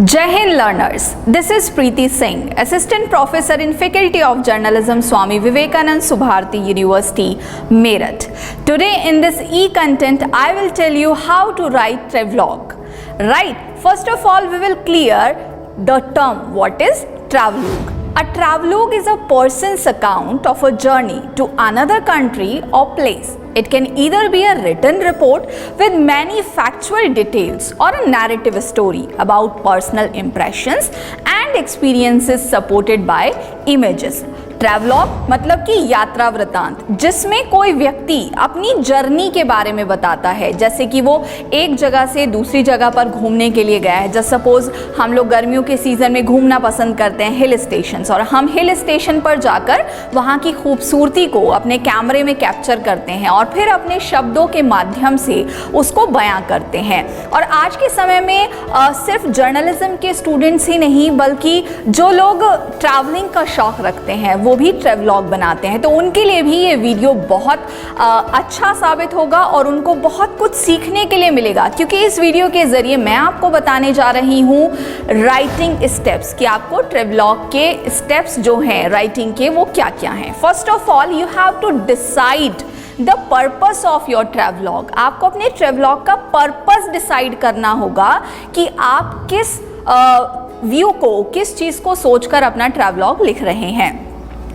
Jai Hind learners, this is Preeti Singh, Assistant Professor in Faculty of Journalism, Swami Vivekanand Subharati University, Meerut. Today in this e-content, I will tell you how to write travelogue. Right, first of all, we will clear the term, what is travelogue. A travelogue is a person's account of a journey to another country or place. It can either be a written report with many factual details or a narrative story about personal impressions and experiences supported by images. Travelogue मतलब कि यात्रा वृतांत, जिसमें कोई व्यक्ति अपनी journey के बारे में बताता है, जैसे कि वो एक जगह से दूसरी जगह पर घूमने के लिए गया है। जस्ट सपोज हम लोग गर्मियों के सीज़न में घूमना पसंद करते हैं हिल स्टेशंस, और हम हिल स्टेशन पर जाकर वहाँ की खूबसूरती को अपने कैमरे में कैप्चर करते हैं और फिर अपने शब्दों के माध्यम से उसको बयां करते हैं। और आज के समय में सिर्फ जर्नलिज्म के स्टूडेंट्स ही नहीं, बल्कि जो लोग ट्रैवलिंग का शौक़ रखते हैं वो भी ट्रैवलॉग बनाते हैं, तो उनके लिए भी ये वीडियो बहुत अच्छा साबित होगा और उनको बहुत कुछ सीखने के लिए मिलेगा, क्योंकि इस वीडियो के ज़रिए मैं आपको बताने जा रही हूँ राइटिंग स्टेप्स कि आपको ट्रैवलॉग के स्टेप्स जो हैं राइटिंग के वो क्या क्या हैं। First of all you have to decide the purpose of your travelogue. आपको अपने ट्रैवलॉग का पर्पस डिसाइड करना होगा कि आप किस व्यू को, किस चीज़ को सोचकर अपना ट्रैवलॉग लिख रहे हैं।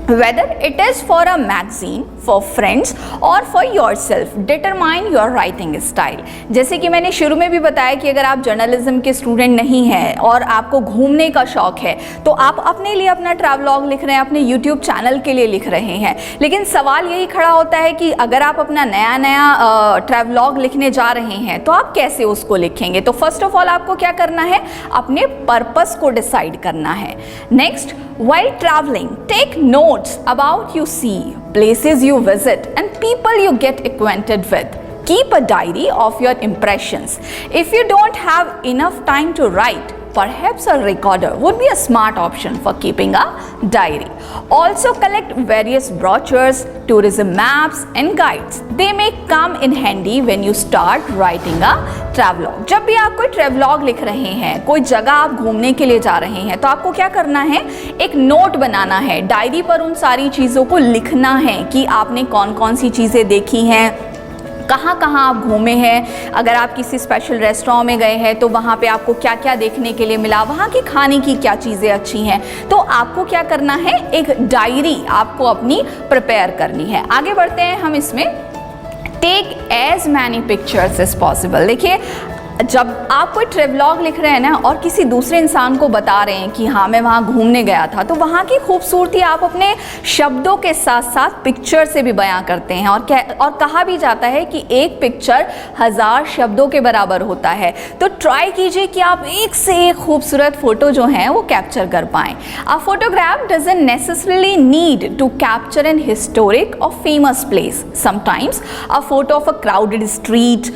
Whether it is for a magazine, for friends or for yourself, determine your writing style. जैसे कि मैंने शुरू में भी बताया कि अगर आप जर्नलिज्म के स्टूडेंट नहीं हैं और आपको घूमने का शौक़ है तो आप अपने लिए अपना ट्रैवलॉग लिख रहे हैं, अपने यूट्यूब चैनल के लिए लिख रहे हैं। लेकिन सवाल यही खड़ा होता है कि अगर आप अपना नया ट्रैवलॉग लिखने जा रहे हैं तो आप कैसे उसको लिखेंगे। तो फर्स्ट ऑफ ऑल आपको क्या करना है, अपने पर्पस को डिसाइड करना है। Next, while traveling, take notes about you see, places you visit and people you get acquainted with. Keep a diary of your impressions. If you don't have enough time to write, perhaps a recorder would be a smart option for keeping a diary. Also collect various brochures, tourism maps and guides. They may come in handy when you start writing a travelogue. जब भी आप कोई travelogue लिख रहे हैं, कोई जगह आप घूमने के लिए जा रहे हैं, तो आपको क्या करना है, एक नोट बनाना है, डायरी पर उन सारी चीज़ों को लिखना है कि आपने कौन कौन सी चीज़ें देखी हैं, कहाँ कहाँ आप घूमे हैं। अगर आप किसी स्पेशल रेस्टोरेंट में गए हैं तो वहाँ पे आपको क्या क्या देखने के लिए मिला, वहाँ की खाने की क्या चीज़ें अच्छी हैं। तो आपको क्या करना है, एक डायरी आपको अपनी प्रिपेयर करनी है। आगे बढ़ते हैं हम इसमें। Take as many pictures as possible. देखिए, जब आप कोई ट्रैवलॉग लिख रहे हैं ना और किसी दूसरे इंसान को बता रहे हैं कि हाँ मैं वहाँ घूमने गया था, तो वहाँ की खूबसूरती आप अपने शब्दों के साथ साथ पिक्चर से भी बयां करते हैं। और कहा भी जाता है कि एक पिक्चर 1000 शब्दों के बराबर होता है। तो ट्राई कीजिए कि आप एक से एक खूबसूरत फोटो जो हैं वो कैप्चर कर पाएँ। A photograph doesn't necessarily need to capture an historic और famous place. Sometimes a photo of a crowded street,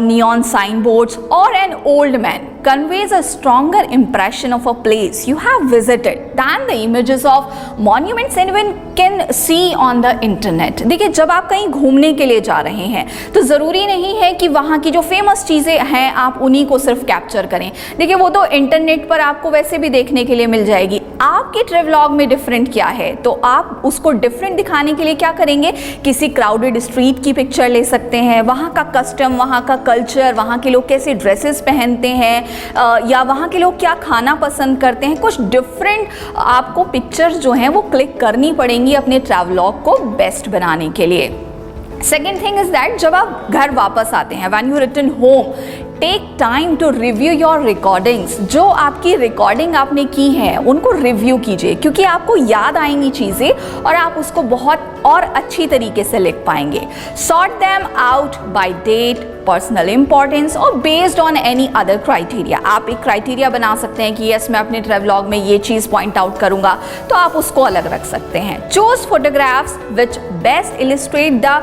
neon sign boards or an old man conveys a stronger impression of a place you have visited than the images of monuments anyone can see on the internet. देखिए, जब आप कहीं घूमने के लिए जा रहे हैं तो ज़रूरी नहीं है कि वहाँ की जो फेमस चीज़ें हैं आप उन्हीं को सिर्फ कैप्चर करें। देखिए, वो तो इंटरनेट पर आपको वैसे भी देखने के लिए मिल जाएगी। आपके ट्रैवलॉग में डिफरेंट क्या है, तो आप उसको डिफरेंट दिखाने के लिए क्या करेंगे, किसी क्राउडेड स्ट्रीट की पिक्चर ले सकते हैं, वहाँ का कस्टम, वहाँ का कल्चर, वहाँ के लोग कैसे ड्रेसेस पहनते हैं, या वहाँ के लोग क्या खाना पसंद करते हैं। कुछ डिफरेंट आपको पिक्चर्स जो हैं वो क्लिक करनी पड़ेंगी अपने ट्रैवलॉग को बेस्ट बनाने के लिए। सेकेंड थिंग इज दैट, जब आप घर वापस आते हैं, when you return home, take time to review your recordings. जो आपकी रिकॉर्डिंग आपने की है उनको रिव्यू कीजिए, क्योंकि आपको याद आएंगी चीज़ें और आप उसको बहुत और अच्छी तरीके से लिख पाएंगे। Sort them out by date, personal importance और based on any other criteria. आप एक क्राइटेरिया बना सकते हैं कि यस मैं अपने ट्रैवलॉग में ये चीज़ पॉइंट आउट करूंगा, तो आप उसको अलग रख सकते हैं। Choose photographs which best illustrate the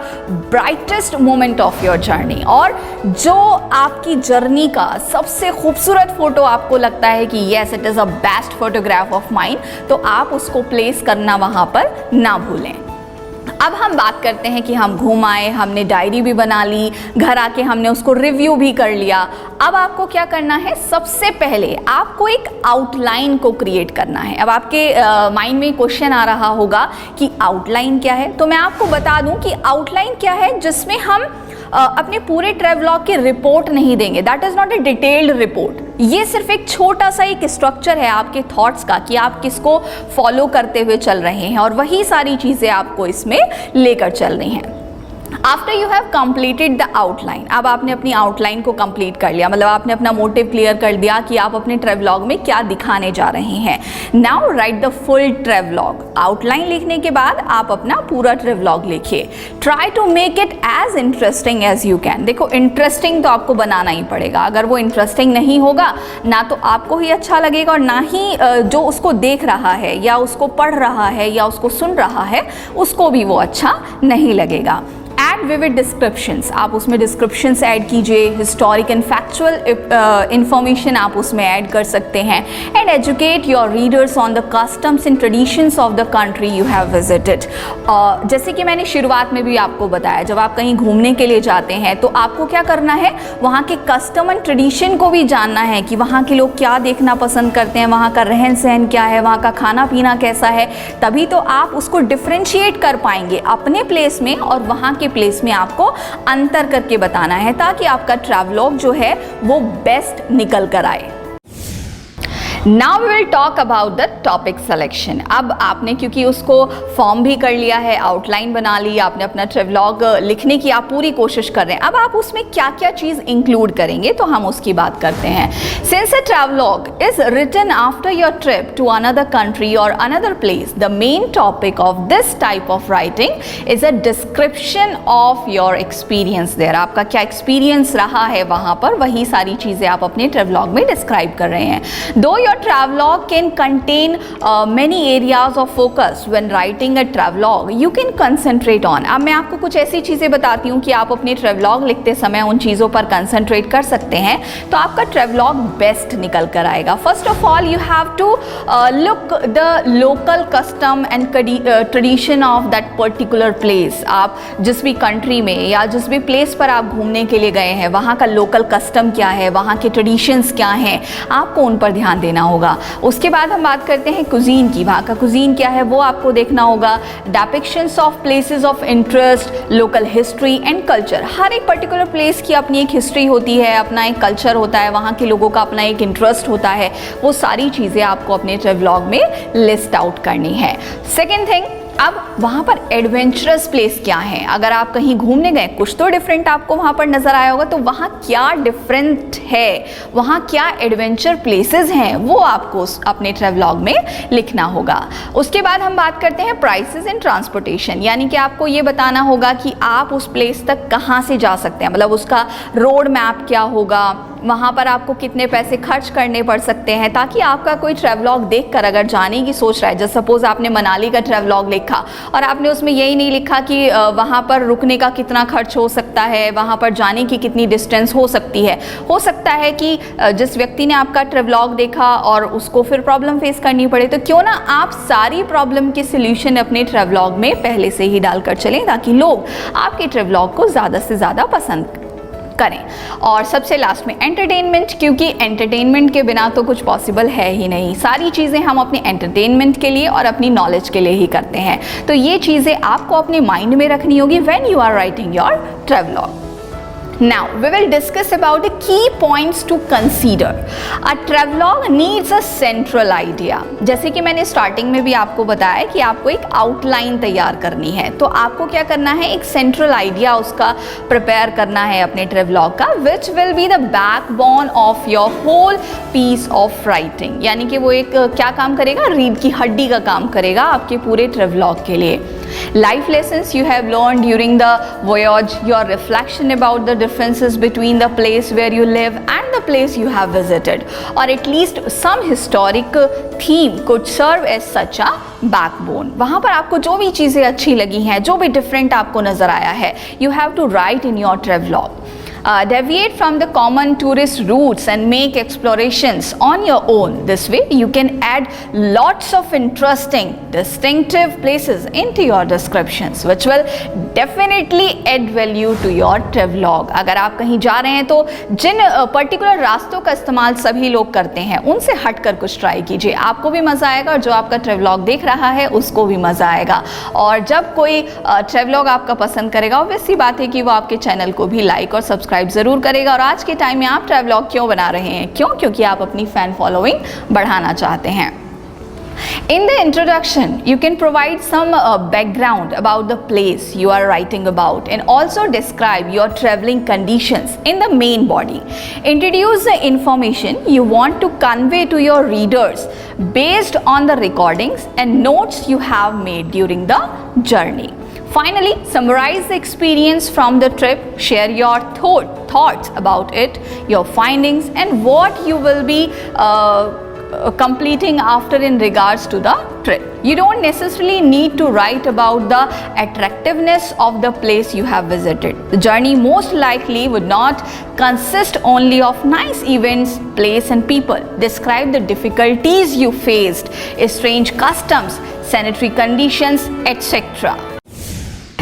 brightest moment of your journey. और जो आपकी जर्नी का सबसे खूबसूरत फोटो आपको लगता है कि yes it is a best photograph of mine, तो आप उसको प्लेस करना वहाँ पर ना भूलें। अब हम बात करते हैं कि हम घूम आए, हमने डायरी भी बना ली, घर आके हमने उसको रिव्यू भी कर लिया। अब आपको क्या करना है, सबसे पहले आपको एक आउटलाइन को क्रिएट करना है। अब आपके माइंड में क्वेश्चन आ रहा होगा कि आउटलाइन क्या है, तो मैं आपको बता दूं कि आउटलाइन क्या है, जिसमें हम अपने पूरे ट्रैवलॉग की रिपोर्ट नहीं देंगे। That is not a detailed report. ये सिर्फ एक छोटा सा एक स्ट्रक्चर है आपके थॉट्स का कि आप किसको फॉलो करते हुए चल रहे हैं, और वही सारी चीज़ें आपको इसमें लेकर चल रही हैं। After you have completed the outline, अब आपने अपनी आउटलाइन को कंप्लीट कर लिया, मतलब आपने अपना मोटिव क्लियर कर दिया कि आप अपने ट्रैवलॉग में क्या दिखाने जा रहे हैं। Now write the full travelogue. Outline लिखने के बाद आप अपना पूरा ट्रैवलॉग लिखिए। Try to make it as interesting as you can. देखो, इंटरेस्टिंग तो आपको बनाना ही पड़ेगा। अगर वो इंटरेस्टिंग नहीं होगा, ना तो आपको ही अच्छा लगेगा और ना ही जो उसको देख रहा है या उसको पढ़ रहा है या उसको सुन रहा है उसको भी वो अच्छा नहीं लगेगा। एड विविड डिस्क्रिप्शंस, आप उसमें डिस्क्रिप्शंस ऐड कीजिए। हिस्टोरिक एंड फैक्चुअल इंफॉर्मेशन आप उसमें ऐड कर सकते हैं। And educate your readers on the customs and traditions of the country you have visited. जैसे कि मैंने शुरुआत में भी आपको बताया, जब आप कहीं घूमने के लिए जाते हैं तो आपको क्या करना है, वहाँ के कस्टम एंड ट्रेडिशन को भी जानना है कि वहाँ के लोग क्या देखना पसंद करते हैं, वहाँ का रहन सहन क्या है, वहाँ का खाना पीना कैसा है। तभी तो आप उसको डिफ्रेंशिएट कर पाएंगे अपने प्लेस में और वहाँ के प्लेस में आपको अंतर करके बताना है, ताकि आपका ट्रैवलॉग जो है वो बेस्ट निकल कर आए। Now we will talk about the topic selection. अब आपने क्योंकि उसको फॉर्म भी कर लिया है, आउटलाइन बना ली, आपने अपना ट्रैवलॉग लिखने की आप पूरी कोशिश कर रहे हैं। अब आप उसमें क्या क्या चीज़ इंक्लूड करेंगे, तो हम उसकी बात करते हैं। Since a travelogue is written after your trip to another country और another place, the main topic of this type of writing is a description of your experience there. आपका क्या एक्सपीरियंस रहा है वहाँ पर, वही सारी चीज़ें आप अपने ट्रैवलॉग में डिस्क्राइब कर रहे हैं। दो your travelogue can contain many areas of focus. When writing a travelogue, you can concentrate on. अब मैं आपको कुछ ऐसी चीज़ें बताती हूँ कि आप अपने ट्रैवलॉग लिखते समय उन चीज़ों पर कंसंट्रेट कर सकते हैं, तो आपका ट्रैवलॉग बेस्ट निकल कर आएगा। First of all you have to look the local custom and tradition of that particular place. आप जिस भी कंट्री में या जिस भी प्लेस पर आप घूमने के लिए गए हैं, वहाँ का लोकल कस्टम क्या है, वहाँ के ट्रेडिशंस क्या हैं, आपको उन पर ध्यान देना होगा। उसके बाद हम बात करते हैं कुजीन की। वहाँ का कुजीन क्या है वो आपको देखना होगा। Depictions of places of interest, local history and culture. हर एक पर्टिकुलर प्लेस की अपनी एक हिस्ट्री होती है, अपना एक कल्चर होता है, वहाँ के लोगों का अपना एक इंटरेस्ट होता है। वो सारी चीज़ें आपको अपने ट्रैवलॉग में लिस्ट आउट करनी है। सेकेंड थिंग, अब वहाँ पर एडवेंचरस प्लेस क्या है। अगर आप कहीं घूमने गए, कुछ तो डिफरेंट आपको वहाँ पर नज़र आया होगा, तो वहाँ क्या डिफरेंट है, वहाँ क्या एडवेंचर प्लेसेस हैं, वो आपको अपने ट्रैवलॉग में लिखना होगा। उसके बाद हम बात करते हैं प्राइसेस एंड ट्रांसपोर्टेशन, यानी कि आपको ये बताना होगा कि आप उस प्लेस तक कहाँ से जा सकते हैं, मतलब उसका रोड मैप क्या होगा, वहाँ पर आपको कितने पैसे खर्च करने पड़ सकते हैं, ताकि आपका कोई ट्रैवलॉग देखकर अगर जाने की सोच रहा है, जैसे सपोज आपने मनाली का ट्रैवलॉग लिखा और आपने उसमें यही नहीं लिखा कि वहाँ पर रुकने का कितना खर्च हो सकता है, वहाँ पर जाने की कितनी डिस्टेंस हो सकती है। हो सकता है कि जिस व्यक्ति ने आपका ट्रैवलॉग देखा और उसको फिर प्रॉब्लम फेस करनी पड़े, तो क्यों ना आप सारी प्रॉब्लम के सोल्यूशन अपने ट्रैवलॉग में पहले से ही डालकर चलें, ताकि लोग आपके ट्रैवलॉग को ज़्यादा से ज़्यादा पसंद करें। और सबसे लास्ट में एंटरटेनमेंट, क्योंकि एंटरटेनमेंट के बिना तो कुछ पॉसिबल है ही नहीं। सारी चीज़ें हम अपने एंटरटेनमेंट के लिए और अपनी नॉलेज के लिए ही करते हैं, तो ये चीज़ें आपको अपने माइंड में रखनी होगी when you are writing your travelogue. Now we will discuss about the key points to consider. A travelogue needs a central idea. जैसे कि मैंने स्टार्टिंग में भी आपको बताया कि आपको एक आउटलाइन तैयार करनी है, तो आपको क्या करना है, एक सेंट्रल आइडिया उसका प्रिपेयर करना है अपने ट्रैवलॉग का, which will be the backbone of your whole piece of writing. यानी कि वो एक क्या काम करेगा, रीढ़ की हड्डी का काम करेगा आपके पूरे ट्रैवलॉग के लिए। Life lessons you have learned during the voyage, your reflection about the differences between the place where you live and the place you have visited, or at least some historic theme could serve as such a backbone. वहाँ पर आपको जो भी चीज़ें अच्छी लगी हैं, जो भी डिफरेंट आपको नज़र आया है, you have to write in your travelogue. deviate from the common tourist routes and make explorations on your own. This way you can add lots of interesting, distinctive places into your descriptions, which will definitely add value to your travelogue. अगर आप कहीं जा रहे हैं तो जिन particular रास्तों का इस्तेमाल सभी लोग करते हैं उनसे हटकर कुछ ट्राई कीजिए, आपको भी मज़ा आएगा और जो आपका ट्रेवलॉग देख रहा है उसको भी मज़ा आएगा। और जब कोई ट्रेवलॉग आपका पसंद करेगा, ऑब्वियस सी बात है कि वो आपके चैनल को भी लाइक और सब्सक्राइब ज़रूर करेगा। और आज के टाइम में आप ट्रेवलॉग क्यों बना रहे हैं? क्योंकि आप अपनी फ़ैन फॉलोइंग बढ़ाना चाहते हैं। In the introduction, you can provide some background about the place you are writing about and also describe your traveling conditions in the main body. Introduce the information you want to convey to your readers based on the recordings and notes you have made during the journey. Finally, summarize the experience from the trip, share your thoughts about it, your findings and what you will be completing after in regards to the trip. You don't necessarily need to write about the attractiveness of the place you have visited. The journey most likely would not consist only of nice events, place and people. Describe the difficulties you faced, strange customs, sanitary conditions, etc.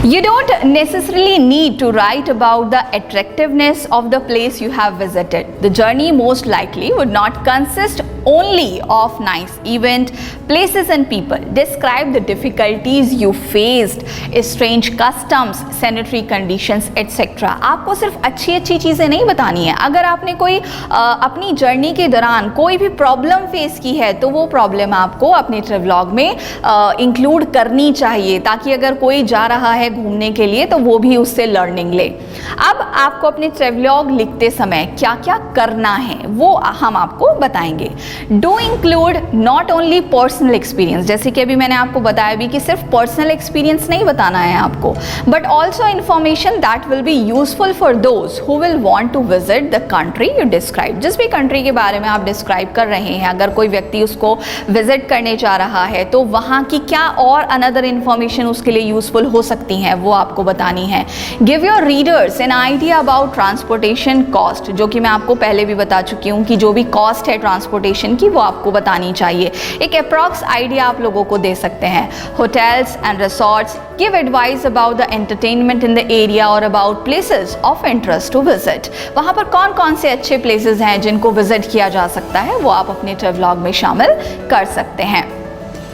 You don't necessarily need to write about the attractiveness of the place you have visited. The journey most likely would not consist only of nice event, places and people. Describe the difficulties you faced, strange customs, sanitary conditions, etc. आपको सिर्फ अच्छी चीज़ें नहीं बतानी है। अगर आपने कोई अपनी जर्नी के दौरान कोई भी प्रॉब्लम फेस की है तो वो प्रॉब्लम आपको अपने ट्रेवलॉग में इंक्लूड करनी चाहिए, ताकि अगर कोई जा रहा है घूमने के लिए तो वो भी उससे लर्निंग ले। अब आपको अपने ट्रेवलॉग लिखते समय क्या क्या करना है वो हम आपको बताएंगे। Do include not only personal experience, जैसे कि अभी मैंने आपको बताया भी कि सिर्फ पर्सनल एक्सपीरियंस नहीं बताना है आपको, but also information that will be useful for those who will want to visit the country you describe. जिस भी कंट्री के बारे में आप डिस्क्राइब कर रहे हैं, अगर कोई व्यक्ति उसको विजिट करने जा रहा है तो वहाँ की क्या और अनदर इंफॉर्मेशन उसके लिए यूजफुल हो सकती हैं वो आपको बतानी है। Give your readers an idea about transportation cost, जो कि मैं आपको पहले भी बता चुकी हूँ कि जो भी कॉस्ट है ट्रांसपोर्टेशन की वो आपको बतानी चाहिए। एक अप्रॉक्स आइडिया आप लोगों को दे सकते हैं। Hotels and resorts, give advice about the entertainment in the area और about places of interest to visit. वहाँ पर कौन कौन से अच्छे प्लेसेस हैं जिनको विजिट किया जा सकता है वो आप अपने ट्रेवलॉग में शामिल कर सकते हैं।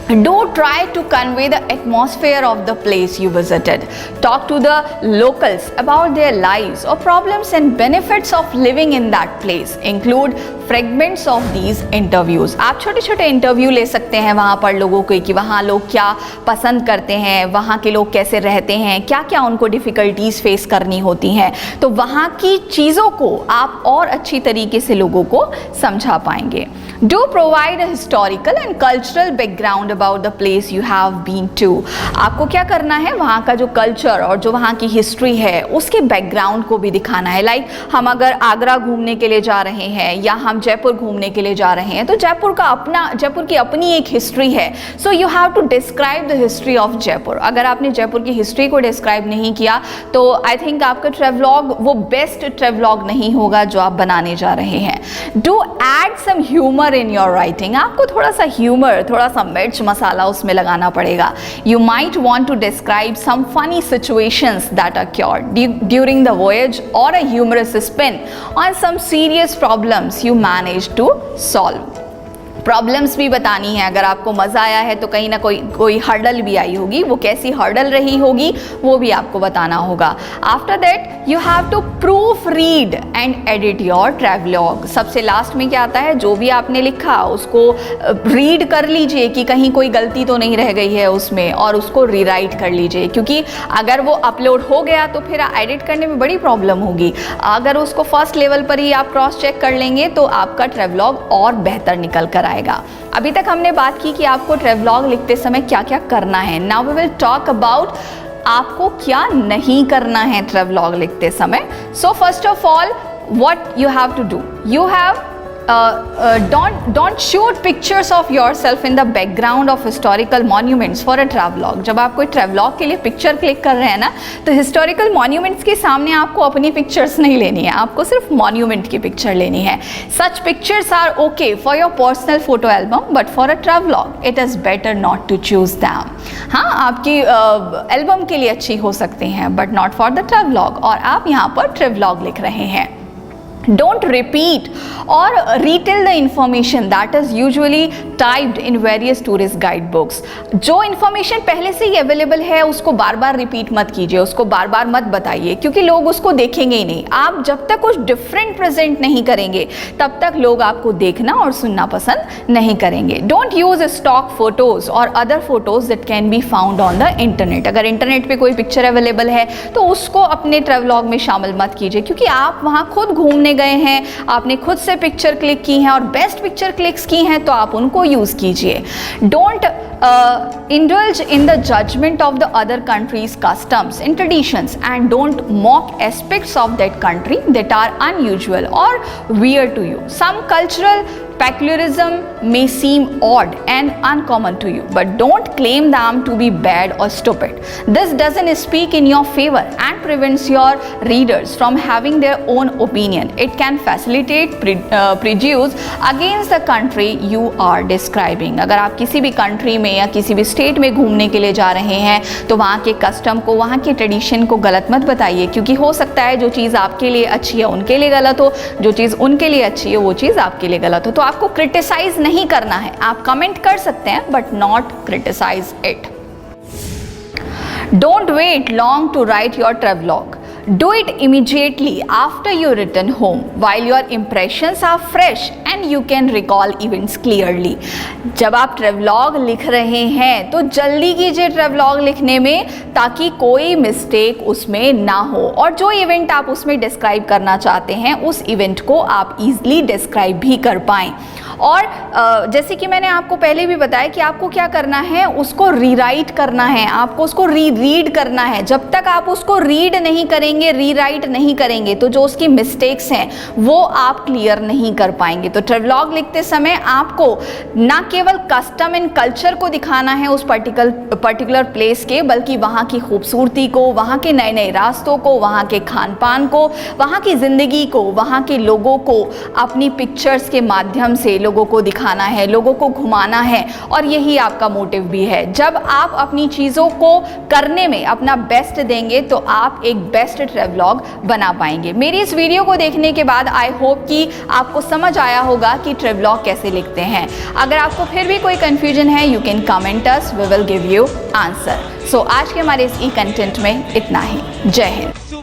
Do try to convey the atmosphere of the place you visited. Talk to the locals about their lives or problems and benefits of living in that place. Include fragments of these interviews. आप छोटे छोटे interview ले सकते हैं वहाँ पर लोगों के, कि वहाँ लोग क्या पसंद करते हैं, वहाँ के लोग कैसे रहते हैं, क्या क्या उनको डिफ़िकल्टीज फेस करनी होती हैं। तो वहाँ की चीज़ों को आप और अच्छी तरीके से लोगों को समझा पाएंगे। Do provide a historical and cultural background about the place you have been to. आपको क्या करना है, वहाँ का जो कल्चर और जो वहाँ की हिस्ट्री है उसके बैकग्राउंड को भी दिखाना है। लाइक हम अगर आगरा घूमने के लिए जा रहे हैं या हम जयपुर घूमने के लिए जा रहे हैं तो जयपुर की अपनी एक हिस्ट्री है। So you have to describe the history of Jaipur. अगर आपने जयपुर की हिस्ट्री को डिस्क्राइब नहीं किया तो आई थिंक आपका ट्रेवलॉग वो बेस्ट ट्रेवलॉग नहीं होगा जो आप बनाने जा रहे हैं। Do add some humour in your writing. आपको थोड़ा सा ह्यूमर, थोड़ा सा मिर्च मसाला उसमें लगाना पड़ेगा। You might want to describe some funny situations that occurred during the voyage or a humorous spin on some serious problems you managed to solve. Problems भी बतानी है। अगर आपको मज़ा आया है तो कहीं ना कोई हर्डल भी आई होगी, वो कैसी हर्डल रही होगी वो भी आपको बताना होगा। After that you have to proofread and edit your travelogue. सबसे लास्ट में क्या आता है, जो भी आपने लिखा उसको रीड कर लीजिए कि कहीं कोई गलती तो नहीं रह गई है उसमें, और उसको रीराइट कर लीजिए, क्योंकि अगर वो अपलोड हो गया तो फिर एडिट करने में बड़ी प्रॉब्लम होगी। अगर उसको फर्स्ट लेवल पर ही आप क्रॉस चेक कर लेंगे तो आपका ट्रेवलॉग और बेहतर निकल कर आएगा। अभी तक हमने बात की कि आपको ट्रेवलॉग लिखते समय क्या क्या करना है। Now we will talk about आपको क्या नहीं करना है ट्रेवलॉग लिखते समय। So first of all what you have to do, you have don't shoot pictures of yourself in the background of historical monuments for a travelogue. जब आप कोई travelogue के लिए पिक्चर क्लिक कर रहे हैं ना, तो historical monuments के सामने आपको अपनी पिक्चर्स नहीं लेनी है, आपको सिर्फ monument की पिक्चर लेनी है. Such pictures are okay for your personal photo album, but for a travelogue it is better not to choose them. हाँ, आपकी एल्बम के लिए अच्छी हो सकती हैं, but not for the travelogue. और आप यहाँ पर travelogue लिख रहे हैं. Don't repeat or retell the information that is usually typed in various tourist guidebooks. जो information पहले से ही available है उसको बार बार repeat मत कीजिए, उसको बार बार मत बताइए, क्योंकि लोग उसको देखेंगे ही नहीं. आप जब तक कुछ different present नहीं करेंगे तब तक लोग आपको देखना और सुनना पसंद नहीं करेंगे. Don't use stock photos or other photos that can be found on the internet. अगर इंटरनेट पे कोई पिक्चर अवेलेबल है तो उसको अपने ट्रैवलॉग में शामिल मत कीजिए, क्योंकि आप वहाँ खुद घूमने गए हैं, आपने खुद से पिक्चर क्लिक की हैं और बेस्ट पिक्चर क्लिक्स की हैं, तो आप उनको यूज कीजिए. Don't indulge in the judgment of the other country's customs and traditions, and don't mock aspects of that country that are unusual or weird to you. Some cultural peculiarism may seem odd and uncommon to you, but don't claim them to be bad or stupid. This doesn't speak in your favor and prevents your readers from having their own opinion. It can facilitate prejudice against the country you are describing. अगर आप किसी भी country में या किसी भी state में घूमने के लिए जा रहे हैं तो वहाँ के कस्टम को, वहाँ के ट्रेडिशन को गलत मत बताइए, क्योंकि हो सकता है जो चीज़ आपके लिए अच्छी है उनके लिए गलत हो, जो चीज़ उनके लिए अच्छी है वो चीज़ आपके लिए गलत हो. तो आपको क्रिटिसाइज नहीं करना है, आप कमेंट कर सकते हैं but not criticise it. Don't wait long to write your travelogue. Do it immediately after you return home while your impressions are fresh and you can recall events clearly. जब आप travelogue लिख रहे हैं तो जल्दी कीजिए ट्रैवलॉग लिखने में, ताकि कोई मिस्टेक उसमें ना हो और जो इवेंट आप उसमें डिस्क्राइब करना चाहते हैं उस इवेंट को आप इजीली डिस्क्राइब भी कर पाएँ. और जैसे कि मैंने आपको पहले भी बताया कि आपको क्या करना है, उसको रीराइट करना है, आपको उसको रीड करना है. जब तक आप उसको रीड नहीं करेंगे, रीराइट नहीं करेंगे, तो जो उसकी मिस्टेक्स हैं वो आप क्लियर नहीं कर पाएंगे. तो ट्रैवलॉग लिखते समय आपको ना केवल कस्टम एंड कल्चर को दिखाना है उस पर्टिकुलर प्लेस के, बल्कि वहाँ की खूबसूरती को, वहाँ के नए नए रास्तों को, वहाँ के खान पान को, वहाँ की ज़िंदगी को, वहाँ के लोगों को अपनी पिक्चर्स के माध्यम से लोगों को दिखाना है, लोगों को घुमाना है. और यही आपका मोटिव भी है. जब आप अपनी चीज़ों को करने में अपना बेस्ट देंगे तो आप एक बेस्ट ट्रैवलॉग बना पाएंगे. मेरी इस वीडियो को देखने के बाद आई होप कि आपको समझ आया होगा कि ट्रैवलॉग कैसे लिखते हैं. अगर आपको फिर भी कोई कंफ्यूजन है, you can comment us, we will give you answer. So आज के हमारे इस ई कंटेंट में इतना ही. जय हिंद.